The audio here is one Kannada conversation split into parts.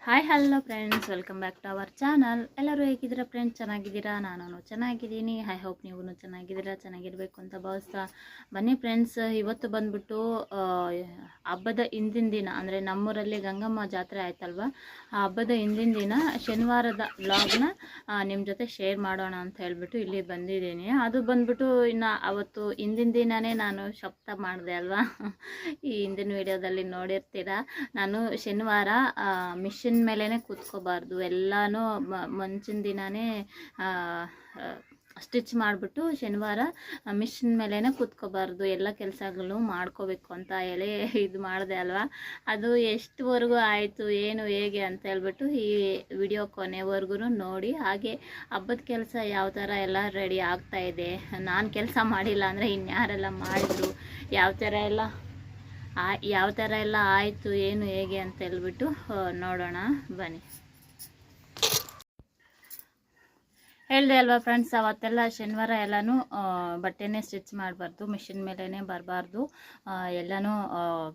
Hi hello friends, welcome back to our channel. ಎಲ್ಲರೂ ಹೇಗಿದ್ದೀರಾ ಫ್ರೆಂಡ್ಸ್? ಚೆನ್ನಾಗಿದ್ದೀರಾ? ನಾನು ಚೆನ್ನಾಗಿದ್ದೀನಿ. ಐ ಹೋಪ್ ನೀವು ಚೆನ್ನಾಗಿದ್ದೀರಾ, ಚೆನ್ನಾಗಿರಬೇಕು ಅಂತ ಭಾವಿಸ್ತಾ ಬನ್ನಿ ಫ್ರೆಂಡ್ಸ್. ಇವತ್ತು ಬಂದ್ಬಿಟ್ಟು ಹಬ್ಬದ ಹಿಂದಿನ ದಿನ, ಅಂದರೆ ನಮ್ಮೂರಲ್ಲಿ ಗಂಗಮ್ಮ ಜಾತ್ರೆ ಆಯ್ತಲ್ವ, ಆ ಹಬ್ಬದ ಹಿಂದಿನ ದಿನ ಶನಿವಾರದ ವ್ಲಾಗ್ನ ನಿಮ್ಮ ಜೊತೆ ಶೇರ್ ಮಾಡೋಣ ಅಂತ ಹೇಳ್ಬಿಟ್ಟು ಇಲ್ಲಿ ಬಂದಿದ್ದೀನಿ. ಅದು ಬಂದ್ಬಿಟ್ಟು ಇನ್ನು ಅವತ್ತು ಹಿಂದಿನ ದಿನವೇ ನಾನು ಶಬ್ದ ಮಾಡಿದೆ ಅಲ್ವಾ, ಈ ಹಿಂದಿನ ವಿಡಿಯೋದಲ್ಲಿ ನೋಡಿರ್ತೀರಾ. ನಾನು ಶನಿವಾರ ಮಿಷನ್ ಮೇಲೇ ಕೂತ್ಕೋಬಾರ್ದು, ಎಲ್ಲನೂ ಮುಂಚಿನ ದಿನವೇ ಸ್ಟಿಚ್ ಮಾಡಿಬಿಟ್ಟು ಶನಿವಾರ ಮಿಷಿನ್ ಮೇಲೇ ಕೂತ್ಕೋಬಾರ್ದು, ಎಲ್ಲ ಕೆಲಸಗಳು ಮಾಡ್ಕೋಬೇಕು ಅಂತ ಹೇಳಿ ಇದು ಮಾಡಿದೆ ಅಲ್ವಾ. ಅದು ಎಷ್ಟುವರೆಗೂ ಆಯಿತು, ಏನು ಹೇಗೆ ಅಂತ ಹೇಳ್ಬಿಟ್ಟು ಈ ವಿಡಿಯೋ ಕೊನೆವರೆಗೂ ನೋಡಿ. ಹಾಗೆ ಹಬ್ಬದ ಕೆಲಸ ಯಾವ ಥರ ಎಲ್ಲ ರೆಡಿ ಆಗ್ತಾಯಿದೆ, ನಾನು ಕೆಲಸ ಮಾಡಿಲ್ಲ ಅಂದರೆ ಇನ್ಯಾರೆಲ್ಲ ಮಾಡಿದ್ರು, ಯಾವ ಥರ ಎಲ್ಲ ಆಯಿತು, ಏನು ಹೇಗೆ ಅಂತ ಹೇಳ್ಬಿಟ್ಟು ನೋಡೋಣ ಬನ್ನಿ. ಹೇಳಿದೆ ಅಲ್ವಾ ಫ್ರೆಂಡ್ಸ್, ಅವತ್ತೆಲ್ಲ ಶನಿವಾರ ಎಲ್ಲನೂ ಬಟ್ಟೆನೇ ಸ್ಟಿಚ್ ಮಾಡಬಾರ್ದು, ಮಿಷಿನ್ ಮೇಲೇ ಬರಬಾರ್ದು, ಎಲ್ಲನೂ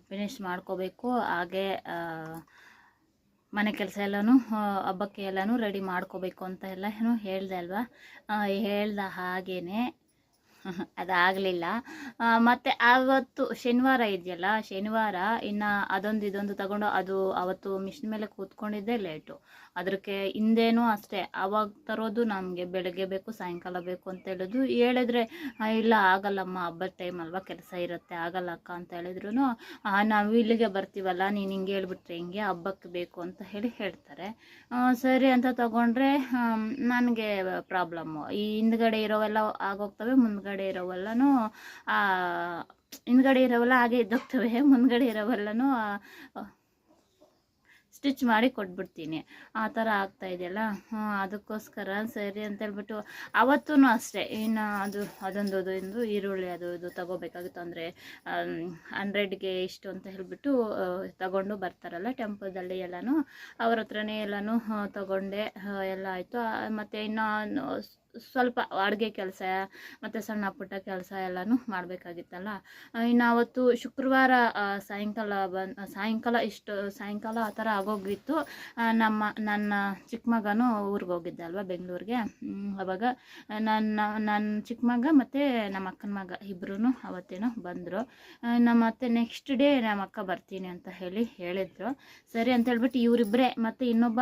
ಫಿನಿಶ್ ಮಾಡ್ಕೋಬೇಕು. ಹಾಗೆ ಮನೆ ಕೆಲಸ ಎಲ್ಲನೂ ಹಬ್ಬಕ್ಕೆ ಎಲ್ಲನೂ ರೆಡಿ ಮಾಡ್ಕೋಬೇಕು ಅಂತ ಎಲ್ಲ ಏನೋ ಹೇಳಿದೆ ಅಲ್ವಾ. ಹೇಳ್ದ ಹಾಗೇ ಅದಾಗಲಿಲ್ಲ. ಮತ್ತು ಆವತ್ತು ಶನಿವಾರ ಇದೆಯಲ್ಲ, ಶನಿವಾರ ಇನ್ನು ಅದೊಂದು ಇದೊಂದು ತಗೊಂಡು ಅದು ಅವತ್ತು ಮಿಷಿನ್ ಮೇಲೆ ಕೂತ್ಕೊಂಡಿದ್ದೆ ಲೇಟು. ಅದಕ್ಕೆ ಹಿಂದೇನೂ ಅಷ್ಟೇ, ಆವಾಗ ತರೋದು ನಮಗೆ ಬೆಳಗ್ಗೆ ಬೇಕು ಸಾಯಂಕಾಲ ಬೇಕು ಅಂತ ಹೇಳಿದ್ರು. ಹೇಳಿದ್ರೆ ಇಲ್ಲ ಆಗಲ್ಲಮ್ಮ, ಹಬ್ಬದ ಟೈಮ್ ಅಲ್ವಾ, ಕೆಲಸ ಇರುತ್ತೆ, ಆಗಲ್ಲ ಅಕ್ಕ ಅಂತ ಹೇಳಿದ್ರು. ನಾವು ಇಲ್ಲಿಗೆ ಬರ್ತೀವಲ್ಲ, ನೀನು ಹಿಂಗೆ ಹೇಳ್ಬಿಟ್ರೆ ಹಿಂಗೆ, ಹಬ್ಬಕ್ಕೆ ಬೇಕು ಅಂತ ಹೇಳ್ತಾರೆ. ಸರಿ ಅಂತ ತಗೊಂಡ್ರೆ ನನಗೆ ಪ್ರಾಬ್ಲಮ್ಮು. ಈ ಹಿಂದ್ಗಡೆ ಇರೋವೆಲ್ಲ ಆಗೋಗ್ತವೆ, ಮುಂದ್ಗಡೆ ಇರೋವೆಲ್ಲನೂ ಹಿಂದ್ಗಡೆ ಇರೋವೆಲ್ಲ ಹಾಗೆ ಇದ್ದೋಗ್ತವೆ, ಮುಂದ್ಗಡೆ ಇರೋವೆಲ್ಲನೂ ಸ್ಟಿಚ್ ಮಾಡಿ ಕೊಟ್ಬಿಡ್ತೀನಿ. ಆ ಥರ ಆಗ್ತಾಯಿದೆಯಲ್ಲ, ಅದಕ್ಕೋಸ್ಕರ ಸರಿ ಅಂತೇಳ್ಬಿಟ್ಟು ಅವತ್ತೂ ಅಷ್ಟೇ. ಇನ್ನು ಅದೊಂದು ಈರುಳ್ಳಿ ಅದು ಇದು ತೊಗೋಬೇಕಾಗಿತ್ತು. ಅಂದರೆ 100ಗೆ ಇಷ್ಟು ಅಂತ ಹೇಳಿಬಿಟ್ಟು ತಗೊಂಡು ಬರ್ತಾರಲ್ಲ ಟೆಂಪೋದಲ್ಲಿ, ಎಲ್ಲನೂ ಅವ್ರ ಹತ್ರನೇ ಎಲ್ಲನೂ ತೊಗೊಂಡೆ, ಎಲ್ಲ ಆಯಿತು. ಮತ್ತು ಇನ್ನು ಸ್ವಲ್ಪ ಅಡುಗೆ ಕೆಲಸ ಮತ್ತು ಸಣ್ಣ ಪುಟ್ಟ ಕೆಲಸ ಎಲ್ಲನೂ ಮಾಡಬೇಕಾಗಿತ್ತಲ್ಲ. ಇನ್ನು ಅವತ್ತು ಶುಕ್ರವಾರ ಸಾಯಂಕಾಲ ಆ ಥರ ಆಗೋಗಿತ್ತು. ನನ್ನ ಚಿಕ್ಕ ಮಗನೂ ಊರಿಗೆ ಹೋಗಿದ್ದೆ ಅಲ್ವಾ, ಬೆಂಗಳೂರಿಗೆ. ಅವಾಗ ನನ್ನ ಚಿಕ್ಕ ಮಗ ಮತ್ತು ನಮ್ಮ ಅಕ್ಕನ ಮಗ ಇಬ್ಬರೂ ಅವತ್ತೇನೋ ಬಂದರು. ಮತ್ತೆ ನೆಕ್ಸ್ಟ್ ಡೇ ನಮ್ಮ ಅಕ್ಕ ಬರ್ತೀನಿ ಅಂತ ಹೇಳಿದ್ರು. ಸರಿ ಅಂತ ಹೇಳ್ಬಿಟ್ಟು ಇವರಿಬ್ಬರೇ, ಮತ್ತು ಇನ್ನೊಬ್ಬ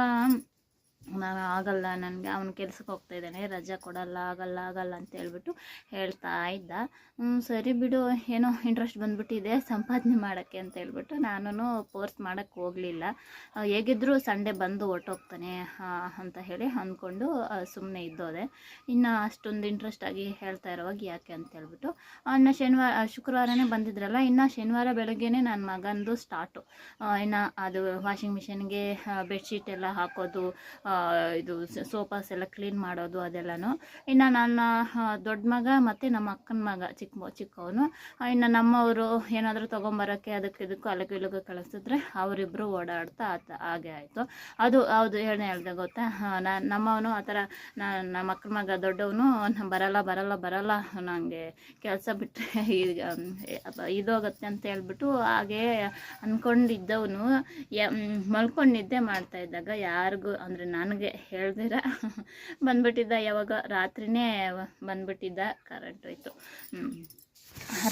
ನಾನು ಆಗಲ್ಲ, ನನಗೆ ಅವನು ಕೆಲ್ಸಕ್ಕೆ ಹೋಗ್ತಾ ಇದ್ದಾನೆ, ರಜೆ ಕೊಡಲ್ಲ, ಆಗಲ್ಲ ಅಂತ ಹೇಳ್ಬಿಟ್ಟು ಹೇಳ್ತಾ ಇದ್ದ. ಸರಿ ಬಿಡು, ಏನೋ ಇಂಟ್ರೆಸ್ಟ್ ಬಂದುಬಿಟ್ಟಿದೆ ಸಂಪಾದನೆ ಮಾಡೋಕ್ಕೆ ಅಂತ ಹೇಳ್ಬಿಟ್ಟು ನಾನು ಫೋರ್ಸ್ ಮಾಡೋಕ್ಕೆ ಹೋಗಲಿಲ್ಲ. ಹೇಗಿದ್ದರೂ ಸಂಡೇ ಬಂದು ಹೊರ್ಟೋಗ್ತಾನೆ ಅಂತ ಹೇಳಿ ಅಂದ್ಕೊಂಡು ಸುಮ್ಮನೆ ಇದ್ದೋದೆ. ಇನ್ನು ಅಷ್ಟೊಂದು ಇಂಟ್ರೆಸ್ಟಾಗಿ ಹೇಳ್ತಾ ಇರೋವಾಗ ಯಾಕೆ ಅಂತ ಹೇಳ್ಬಿಟ್ಟು ಇನ್ನು ಶುಕ್ರವಾರನೇ ಬಂದಿದ್ರಲ್ಲ, ಇನ್ನು ಶನಿವಾರ ಬೆಳಗ್ಗೆನೇ ನನ್ನ ಮಗಂದು ಸ್ಟಾರ್ಟು. ಇನ್ನು ಅದು ವಾಷಿಂಗ್ ಮಿಷಿನ್ಗೆ ಬೆಡ್ಶೀಟ್ ಎಲ್ಲ ಹಾಕೋದು, ಇದು ಸೋಫಾಸ್ ಎಲ್ಲ ಕ್ಲೀನ್ ಮಾಡೋದು ಅದೆಲ್ಲನೂ. ಇನ್ನು ನನ್ನ ದೊಡ್ಡ ಮಗ ಮತ್ತು ನಮ್ಮ ಅಕ್ಕನ ಮಗ ಚಿಕ್ಕವನು, ಇನ್ನು ನಮ್ಮವರು ಏನಾದರೂ ತೊಗೊಂಬರೋಕ್ಕೆ ಅದಕ್ಕೆ ಇದಕ್ಕೂ ಅಲ್ಲಿಗೂ ಇಲ್ಲಿಗೂ ಕಳಿಸಿದ್ರೆ ಅವರಿಬ್ಬರು ಓಡಾಡ್ತಾ ಹಾಗೆ ಆಯಿತು. ಅದು ಹೌದು, ಹೇಳ್ದೆ ಗೊತ್ತಾ, ನಮ್ಮವನು ಆ ಥರ, ನಮ್ಮ ಅಕ್ಕನ ಮಗ ದೊಡ್ಡವನು ಬರಲ್ಲ ನನಗೆ ಕೆಲಸ ಬಿಟ್ಟರೆ ಇದೋಗುತ್ತೆ ಅಂತ ಹೇಳ್ಬಿಟ್ಟು ಹಾಗೇ ಅಂದ್ಕೊಂಡಿದ್ದವನು ಮಲ್ಕೊಂಡಿದ್ದೆ ಮಾಡ್ತಾ ಇದ್ದಾಗ ಯಾರಿಗೂ, ಅಂದರೆ ನನಗೆ ಹೇಳ್ದಿರ ಬಂದ್ಬಿಟ್ಟಿದ್ದ. ಯಾವಾಗ ರಾತ್ರಿನೇ ಬಂದ್ಬಿಟ್ಟಿದ್ದ, ಕರೆಂಟ್ ಹೋಯ್ತು,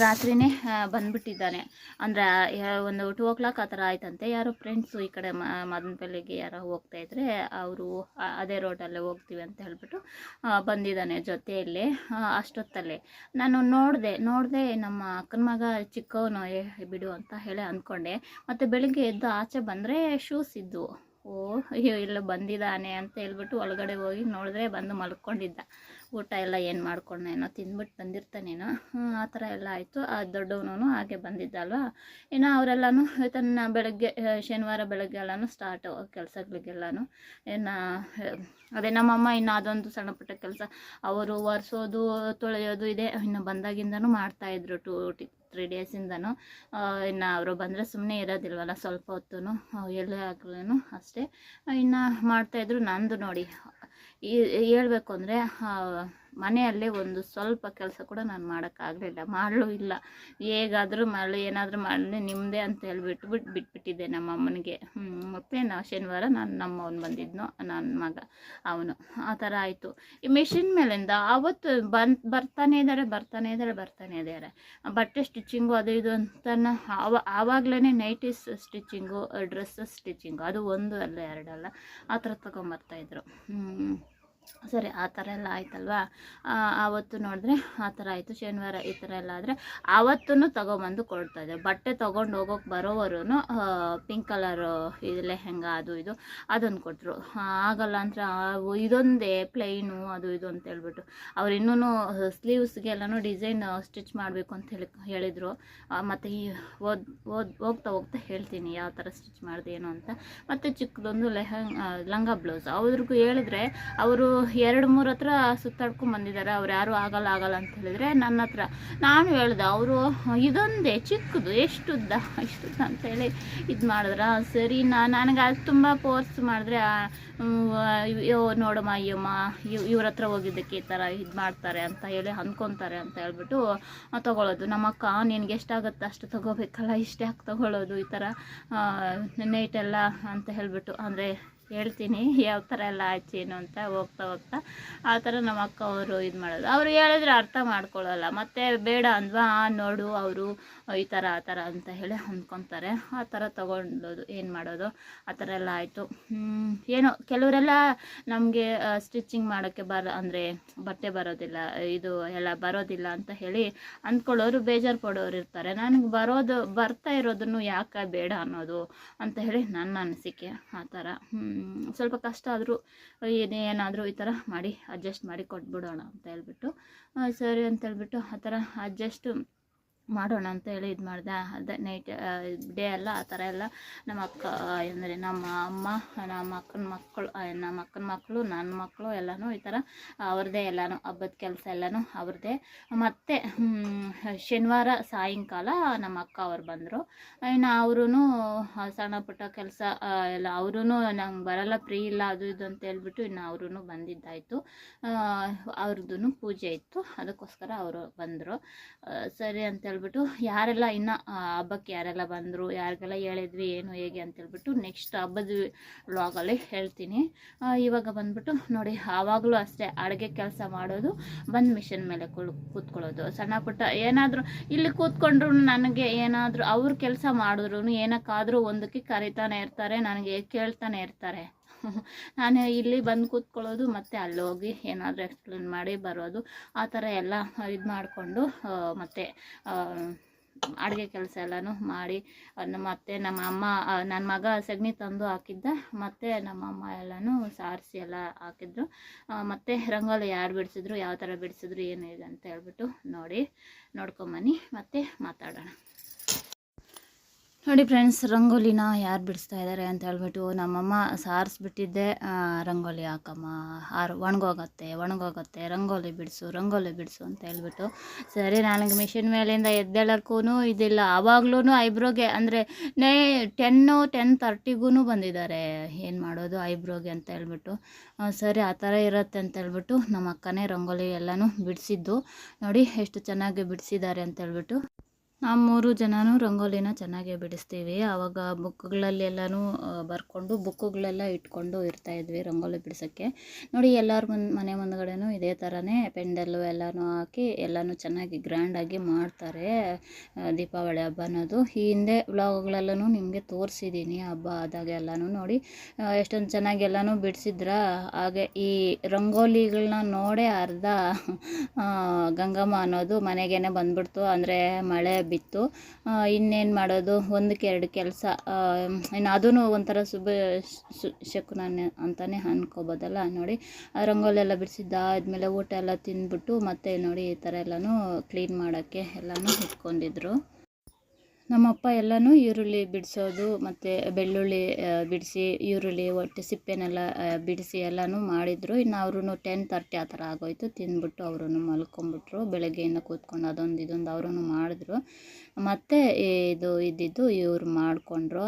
ರಾತ್ರಿನೇ ಬಂದ್ಬಿಟ್ಟಿದ್ದಾನೆ. ಅಂದರೆ ಒಂದು 2 o'clock ಆ ಥರ ಆಯ್ತಂತೆ. ಯಾರೋ ಫ್ರೆಂಡ್ಸು ಈ ಕಡೆ ಮದನಪಲ್ಲಿಗೆ ಯಾರೋ ಹೋಗ್ತಾಯಿದ್ರೆ, ಅವರು ಅದೇ ರೋಡಲ್ಲೇ ಹೋಗ್ತೀವಿ ಅಂತ ಹೇಳ್ಬಿಟ್ಟು ಬಂದಿದ್ದಾನೆ ಜೊತೆಯಲ್ಲಿ. ಅಷ್ಟೊತ್ತಲ್ಲೇ ನಾನು ನೋಡಿದೆ, ನಮ್ಮ ಅಕ್ಕನ ಮಗ ಚಿಕ್ಕವನು ಬಿಡು ಅಂತ ಹೇಳಿ ಅಂದ್ಕೊಂಡೆ. ಮತ್ತು ಬೆಳಿಗ್ಗೆ ಎದ್ದು ಆಚೆ ಬಂದರೆ ಶೂಸ್ ಇದ್ದು, ಅಯ್ಯೋ ಇಲ್ಲ ಬಂದಿದ್ದಾನೆ ಅಂತ ಹೇಳ್ಬಿಟ್ಟು ಒಳಗಡೆ ಹೋಗಿ ನೋಡಿದ್ರೆ ಬಂದು ಮಲ್ಕೊಂಡಿದ್ದ. ಊಟ ಎಲ್ಲ ಏನು ಮಾಡ್ಕೊಂಡೇನೋ, ತಿಂದ್ಬಿಟ್ಟು ಬಂದಿರ್ತಾನೇನೋ, ಆ ಥರ ಎಲ್ಲ ಆಯಿತು. ಆ ದೊಡ್ಡವನು ಹಾಗೆ ಬಂದಿದ್ದ ಅಲ್ವಾ. ಇನ್ನು ಅವರೆಲ್ಲನೂ ತನ್ನ ಬೆಳಗ್ಗೆ ಶನಿವಾರ ಬೆಳಗ್ಗೆ ಎಲ್ಲನೂ ಸ್ಟಾರ್ಟು ಕೆಲಸಗಳಿಗೆಲ್ಲನೂ. ಇನ್ನು ಅದೇ ನಮ್ಮಮ್ಮ ಇನ್ನು ಅದೊಂದು ಸಣ್ಣ ಪುಟ್ಟ ಕೆಲಸ ಅವರು ಒರೆಸೋದು ತೊಳೆಯೋದು ಇದೆ, ಇನ್ನು ಬಂದಾಗಿಂದನೂ ಮಾಡ್ತಾಯಿದ್ರು 2-3 ಡೇಸಿಂದನೂ. ಇನ್ನು ಅವರು ಬಂದರೆ ಸುಮ್ಮನೆ ಇರೋದಿಲ್ವಲ್ಲ ಸ್ವಲ್ಪ ಹೊತ್ತು, ಎಲ್ಲೇ ಆಗಲೂ ಅಷ್ಟೇ. ಇನ್ನು ಮಾಡ್ತಾಯಿದ್ರು. ನಂದು ನೋಡಿ ಹೇಳ್ಬೇಕು ಅಂದರೆ ಮನೆಯಲ್ಲೇ ಒಂದು ಸ್ವಲ್ಪ ಕೆಲಸ ಕೂಡ ನಾನು ಮಾಡೋಕ್ಕಾಗಲಿಲ್ಲ, ಮಾಡಲೂ ಇಲ್ಲ. ಹೇಗಾದರೂ ಮಾಡಲಿ, ಏನಾದರೂ ಮಾಡಲಿ ನಿಮ್ಮದೇ ಅಂತ ಹೇಳ್ಬಿಟ್ಟು ಬಿಟ್ಬಿಟ್ಟಿದ್ದೆ ನಮ್ಮ ಅಮ್ಮನಿಗೆ. ಮತ್ತು ಶನಿವಾರ ನಮ್ಮವನು ಬಂದಿದ್ನು, ನನ್ನ ಮಗ ಅವನು. ಆ ಥರ ಆಯಿತು. ಈ ಮಿಷಿನ್ ಮೇಲಿಂದ ಆವತ್ತು ಬರ್ತಾನೇ ಇದ್ದಾರೆ. ಬಟ್ಟೆ ಸ್ಟಿಚಿಂಗು ಅದು ಇದು ಅಂತ ಆವಾಗಲೇ ನೈಟೀಸ್ ಸ್ಟಿಚಿಂಗು, ಡ್ರೆಸ್ಸಸ್ ಸ್ಟಿಚಿಂಗು, ಅದು ಒಂದು ಅಲ್ಲ ಎರಡಲ್ಲ, ಆ ಥರ ತೊಗೊಂಬರ್ತಾಯಿದ್ರು. ಸರಿ, ಆ ಥರ ಎಲ್ಲ ಆಯ್ತಲ್ವಾ. ಆವತ್ತು ನೋಡಿದ್ರೆ ಆ ಥರ ಆಯಿತು. ಶನಿವಾರ ಈ ಥರ ಎಲ್ಲ ಆದರೆ ಆವತ್ತೂ ತೊಗೊಂಬಂದು ಕೊಡ್ತಾಯಿದ್ದೆ. ಬಟ್ಟೆ ತೊಗೊಂಡು ಹೋಗೋಕೆ ಬರೋವರು ಪಿಂಕ್ ಕಲರು ಇದು ಲೆಹೆಂಗ ಅದು ಇದು ಅದೊಂದು ಕೊಟ್ಟರು. ಆಗಲ್ಲ ಅಂದರೆ ಇದೊಂದೇ ಪ್ಲೈನು ಅದು ಇದು ಅಂತ ಹೇಳ್ಬಿಟ್ಟು ಅವ್ರು ಇನ್ನೂ ಸ್ಲೀವ್ಸ್ಗೆಲ್ಲನೂ ಡಿಸೈನ್ ಸ್ಟಿಚ್ ಮಾಡಬೇಕು ಅಂತ ಹೇಳಿದರು. ಮತ್ತು ಈ ಹೋಗ್ತಾ ಹೇಳ್ತೀನಿ ಯಾವ ಥರ ಸ್ಟಿಚ್ ಮಾಡಿದೆ ಏನು ಅಂತ. ಮತ್ತು ಚಿಕ್ಕದೊಂದು ಲಂಗ ಬ್ಲೌಸ್ ಅವ್ರಿಗೂ ಹೇಳಿದ್ರೆ ಅವರು 2-3 ಹತ್ರ ಸುತ್ತಾಡ್ಕೊಂಡು ಬಂದಿದ್ದಾರೆ. ಅವ್ರು ಯಾರು ಆಗಲ್ಲ ಅಂತ ಹೇಳಿದರೆ ನನ್ನ ಹತ್ರ ನಾನು ಹೇಳ್ದೆ, ಅವರು ಇದೊಂದೇ ಚಿಕ್ಕದು ಎಷ್ಟುದ್ದ ಅಂತೇಳಿ ಇದು ಮಾಡಿದ್ರ. ಸರಿ, ನನಗೆ ಅದು ತುಂಬ ಫೋರ್ಸ್ ಮಾಡಿದ್ರೆ ನೋಡಮ್ಮ ಅಯ್ಯಮ್ಮ ಇವ್ರ ಹತ್ರ ಹೋಗಿದ್ದಕ್ಕೆ ಈ ಥರ ಇದು ಮಾಡ್ತಾರೆ ಅಂತ ಹೇಳಿ ಅಂದ್ಕೊತಾರೆ ಅಂತ ಹೇಳ್ಬಿಟ್ಟು ತೊಗೊಳ್ಳೋದು. ನಮ್ಮ ಅಕ್ಕ ನಿನಗೆ ಎಷ್ಟಾಗುತ್ತೆ ಅಷ್ಟು ತೊಗೋಬೇಕಲ್ಲ, ಇಷ್ಟೇ ಯಾಕೆ ತೊಗೊಳ್ಳೋದು ಈ ಥರ ನೈಟೆಲ್ಲ ಅಂತ ಹೇಳ್ಬಿಟ್ಟು ಅಂದರೆ ಹೇಳ್ತೀನಿ ಯಾವ ಥರ ಎಲ್ಲ ಆಚೇನು ಅಂತ. ಹೋಗ್ತಾ ಆ ಥರ ನಮ್ಮ ಅಕ್ಕ ಅವರು ಇದು ಮಾಡೋದು. ಅವರು ಹೇಳಿದ್ರೆ ಅರ್ಥ ಮಾಡ್ಕೊಳ್ಳಲ್ಲ. ಮತ್ತು ಬೇಡ ಅಂದ್ವಾ ನೋಡು ಅವರು ಈ ಥರ ಆ ಥರ ಅಂತ ಹೇಳಿ ಅಂದ್ಕೊತಾರೆ. ಆ ಥರ ತೊಗೊಂಡೋದು ಏನು ಮಾಡೋದು, ಆ ಥರ ಎಲ್ಲ ಆಯಿತು. ಏನೋ ಕೆಲವರೆಲ್ಲ ನಮಗೆ ಸ್ಟಿಚಿಂಗ್ ಮಾಡೋಕ್ಕೆ ಅಂದರೆ ಬಟ್ಟೆ ಬರೋದಿಲ್ಲ, ಇದು ಎಲ್ಲ ಬರೋದಿಲ್ಲ ಅಂತ ಹೇಳಿ ಅಂದ್ಕೊಳ್ಳೋರು, ಬೇಜಾರು ಪಡೋರು ಇರ್ತಾರೆ. ನನಗೆ ಬರ್ತಾ ಇರೋದನ್ನು ಯಾಕೆ ಬೇಡ ಅನ್ನೋದು ಅಂತ ಹೇಳಿ ನನ್ನ ಅನಿಸಿಕೆ. ಆ ಥರ ಸ್ವಲ್ಪ ಕಷ್ಟ ಆದರೂ ಏನಾದರೂ ಈ ಥರ ಮಾಡಿ ಅಡ್ಜಸ್ಟ್ ಮಾಡಿ ಕೊಟ್ಬಿಡೋಣ ಅಂತ ಹೇಳ್ಬಿಟ್ಟು ಸರಿ ಅಂತ ಹೇಳ್ಬಿಟ್ಟು ಆ ಥರ ಅಡ್ಜಸ್ಟ್ ಮಾಡೋಣ ಅಂತ ಹೇಳಿ ಇದು ಮಾಡಿದೆ. ಅದೇ ನೈಟ್ ಡೇ ಎಲ್ಲ ಆ ಥರ ಎಲ್ಲ ನಮ್ಮ ಅಕ್ಕ ಅಂದರೆ ನಮ್ಮ ಅಮ್ಮ, ನಮ್ಮ ಅಕ್ಕನ ಮಕ್ಕಳು ನನ್ನ ಮಕ್ಕಳು ಎಲ್ಲನೂ ಈ ಥರ ಅವ್ರದ್ದೇ ಎಲ್ಲನೂ ಹಬ್ಬದ ಕೆಲಸ ಎಲ್ಲನೂ ಅವ್ರದ್ದೇ. ಮತ್ತು ಶನಿವಾರ ಸಾಯಂಕಾಲ ನಮ್ಮ ಅಕ್ಕ ಅವ್ರು ಬಂದರು. ಇನ್ನು ಅವರೂ ಸಣ್ಣ ಪುಟ್ಟ ಕೆಲಸ ಎಲ್ಲ ಅವರೂ ನಂಗೆ ಬರಲ್ಲ, ಫ್ರೀ ಇಲ್ಲ ಅದು ಇದು ಅಂತ ಹೇಳ್ಬಿಟ್ಟು ಇನ್ನು ಅವರೂ ಬಂದಿದ್ದಾಯಿತು. ಅವ್ರದ್ದು ಪೂಜೆ ಇತ್ತು, ಅದಕ್ಕೋಸ್ಕರ ಅವರು ಬಂದರು. ಸರಿ ಅಂತ ಹೇಳ್ಬಿಟ್ಟು ಯಾರೆಲ್ಲ ಇನ್ನು ಹಬ್ಬಕ್ಕೆ ಯಾರೆಲ್ಲ ಬಂದರು, ಯಾರಿಗೆಲ್ಲ ಹೇಳಿದ್ವಿ ಏನು ಹೇಗೆ ಅಂತೇಳ್ಬಿಟ್ಟು ನೆಕ್ಸ್ಟ್ ಹಬ್ಬದ ವ್ಲಾಗಲ್ಲಿ ಹೇಳ್ತೀನಿ. ಇವಾಗ ಬಂದ್ಬಿಟ್ಟು ನೋಡಿ, ಆವಾಗಲೂ ಅಷ್ಟೇ ಅಡುಗೆ ಕೆಲಸ ಮಾಡೋದು, ಬಂದು ಮಿಷನ್ ಮೇಲೆ ಕೂತ್ಕೊಳ್ಳೋದು. ಸಣ್ಣ ಪುಟ್ಟ ಏನಾದರೂ ಇಲ್ಲಿ ಕೂತ್ಕೊಂಡ್ರು ನನಗೆ ಏನಾದರೂ ಅವ್ರ ಕೆಲಸ ಮಾಡಿದ್ರು ಏನಕ್ಕಾದರೂ ಒಂದಕ್ಕೆ ಕರಿತಾನೆ ಇರ್ತಾರೆ, ನನಗೆ ಕೇಳ್ತಾನೆ ಇರ್ತಾರೆ. ನಾನು ಇಲ್ಲಿ ಬಂದು ಕೂತ್ಕೊಳ್ಳೋದು, ಮತ್ತು ಅಲ್ಲಿ ಹೋಗಿ ಏನಾದರೂ ಎಕ್ಸ್ಪ್ಲೇನ್ ಮಾಡಿ ಬರೋದು, ಆ ಥರ ಎಲ್ಲ ಇದು ಮಾಡಿಕೊಂಡು ಮತ್ತು ಅಡುಗೆ ಕೆಲಸ ಎಲ್ಲನೂ ಮಾಡಿ ಮತ್ತು ನಮ್ಮ ಅಮ್ಮ ನನ್ನ ಮಗ ಸಗಣಿ ತಂದು ಹಾಕಿದ್ದ, ಮತ್ತು ನಮ್ಮ ಅಮ್ಮ ಎಲ್ಲನೂ ಸಾರಿಸಿ ಎಲ್ಲ ಹಾಕಿದ್ರು. ಮತ್ತು ರಂಗೋಲಿ ಯಾರು ಬಿಡಿಸಿದ್ರು, ಯಾವ ಥರ ಬಿಡಿಸಿದ್ರು ಏನಿದೆ ಅಂತ ಹೇಳ್ಬಿಟ್ಟು ನೋಡ್ಕೊಂಬನ್ನಿ ಮತ್ತೆ ಮಾತಾಡೋಣ. ನೋಡಿ ಫ್ರೆಂಡ್ಸ್, ರಂಗೋಲಿನ ಯಾರು ಬಿಡಿಸ್ತಾ ಇದ್ದಾರೆ ಅಂತ ಹೇಳ್ಬಿಟ್ಟು ನಮ್ಮಮ್ಮ ಸಾರಿಸ್ಬಿಟ್ಟಿದ್ದೆ. ರಂಗೋಲಿ ಹಾಕಮ್ಮ, ಒಣಗೋಗತ್ತೆ, ರಂಗೋಲಿ ಬಿಡಿಸು ಅಂತ ಹೇಳ್ಬಿಟ್ಟು. ಸರಿ, ನನಗೆ ಮಿಷಿನ್ ಮೇಲಿಂದ ಎದ್ದೇಳಕ್ಕೂ ಇದಿಲ್ಲ. ಆವಾಗ್ಲೂ ಐಬ್ರೋಗೆ ಅಂದರೆ 10:30 ಬಂದಿದ್ದಾರೆ. ಏನು ಮಾಡೋದು ಐಬ್ರೋಗೆ ಅಂತ ಹೇಳ್ಬಿಟ್ಟು. ಸರಿ, ಆ ಥರ ಇರುತ್ತೆ ಅಂತ ಹೇಳ್ಬಿಟ್ಟು ನಮ್ಮ ಅಕ್ಕನೇ ರಂಗೋಲಿ ಎಲ್ಲನೂ ಬಿಡಿಸಿದ್ದು. ನೋಡಿ ಎಷ್ಟು ಚೆನ್ನಾಗಿ ಬಿಡಿಸಿದ್ದಾರೆ ಅಂತ ಹೇಳ್ಬಿಟ್ಟು. ನಾವು 3 ಜನನೂ ರಂಗೋಲಿನ ಚೆನ್ನಾಗೇ ಬಿಡಿಸ್ತೀವಿ. ಆವಾಗ ಬುಕ್ಗಳಲ್ಲಿ ಎಲ್ಲನೂ ಬರ್ಕೊಂಡು ಬುಕ್ಕುಗಳೆಲ್ಲ ಇಟ್ಕೊಂಡು ಇರ್ತಾಯಿದ್ವಿ ರಂಗೋಲಿ ಬಿಡಿಸೋಕ್ಕೆ. ನೋಡಿ, ಎಲ್ಲರ ಮನೆ ಮುಂದ್ಗಡೆನೂ ಇದೇ ಥರನೇ ಪೆಂಡಲ್ಲು ಎಲ್ಲನೂ ಹಾಕಿ ಎಲ್ಲನೂ ಚೆನ್ನಾಗಿ ಗ್ರ್ಯಾಂಡಾಗಿ ಮಾಡ್ತಾರೆ ದೀಪಾವಳಿ ಹಬ್ಬ ಅನ್ನೋದು. ಈ ಹಿಂದೆ ವ್ಲಾಗ್ಗಳೆಲ್ಲನೂ ನಿಮಗೆ ತೋರಿಸಿದ್ದೀನಿ ಹಬ್ಬ ಆದಾಗ ಎಲ್ಲನೂ. ನೋಡಿ ಎಷ್ಟೊಂದು ಚೆನ್ನಾಗಿ ಎಲ್ಲನೂ ಬಿಡಿಸಿದ್ರ. ಹಾಗೆ ಈ ರಂಗೋಲಿಗಳನ್ನ ನೋಡೇ ಅರ್ಧ ಗಂಗಮ್ಮ ಅನ್ನೋದು ಮನೆಗೇ ಬಂದ್ಬಿಡ್ತು. ಅಂದರೆ ಮಳೆ ಬಿತ್ತು, ಇನ್ನೇನು ಮಾಡೋದು, 1-2 ಕೆಲಸ. ಇನ್ನು ಅದೂ ಒಂಥರ ಶಕುನ ಅಂತಲೇ ಅನ್ಕೋಬೋದಲ್ಲ. ನೋಡಿ, ರಂಗೋಲಿ ಎಲ್ಲ ಬಿಡಿಸಿದ್ದಾದ್ಮೇಲೆ ಊಟ ಎಲ್ಲ ತಿಂದ್ಬಿಟ್ಟು ಮತ್ತೆ ನೋಡಿ ಈ ಥರ ಎಲ್ಲನೂ ಕ್ಲೀನ್ ಮಾಡೋಕ್ಕೆ ಎಲ್ಲನೂ ಇಟ್ಕೊಂಡಿದ್ರು. ನಮ್ಮಪ್ಪ ಎಲ್ಲನೂ ಈರುಳ್ಳಿ ಬಿಡಿಸೋದು ಮತ್ತು ಬೆಳ್ಳುಳ್ಳಿ ಬಿಡಿಸಿ ಈರುಳ್ಳಿ ಒಟ್ಟು ಸಿಪ್ಪೆನೆಲ್ಲ ಬಿಡಿಸಿ ಎಲ್ಲನೂ ಮಾಡಿದರು. ಇನ್ನು ಅವರು 10:30 ಆ ಥರ ಆಗೋಯ್ತು. ತಿಂದ್ಬಿಟ್ಟು ಅವರು ಮಲ್ಕೊಂಬಿಟ್ರು. ಬೆಳಗ್ಗೆಯಿಂದ ಕೂತ್ಕೊಂಡು ಅದೊಂದು ಇದೊಂದು ಅವರು ಮಾಡಿದ್ರು. ಮತ್ತು ಇದ್ದಿದ್ದು ಇವ್ರು ಮಾಡಿಕೊಂಡ್ರು.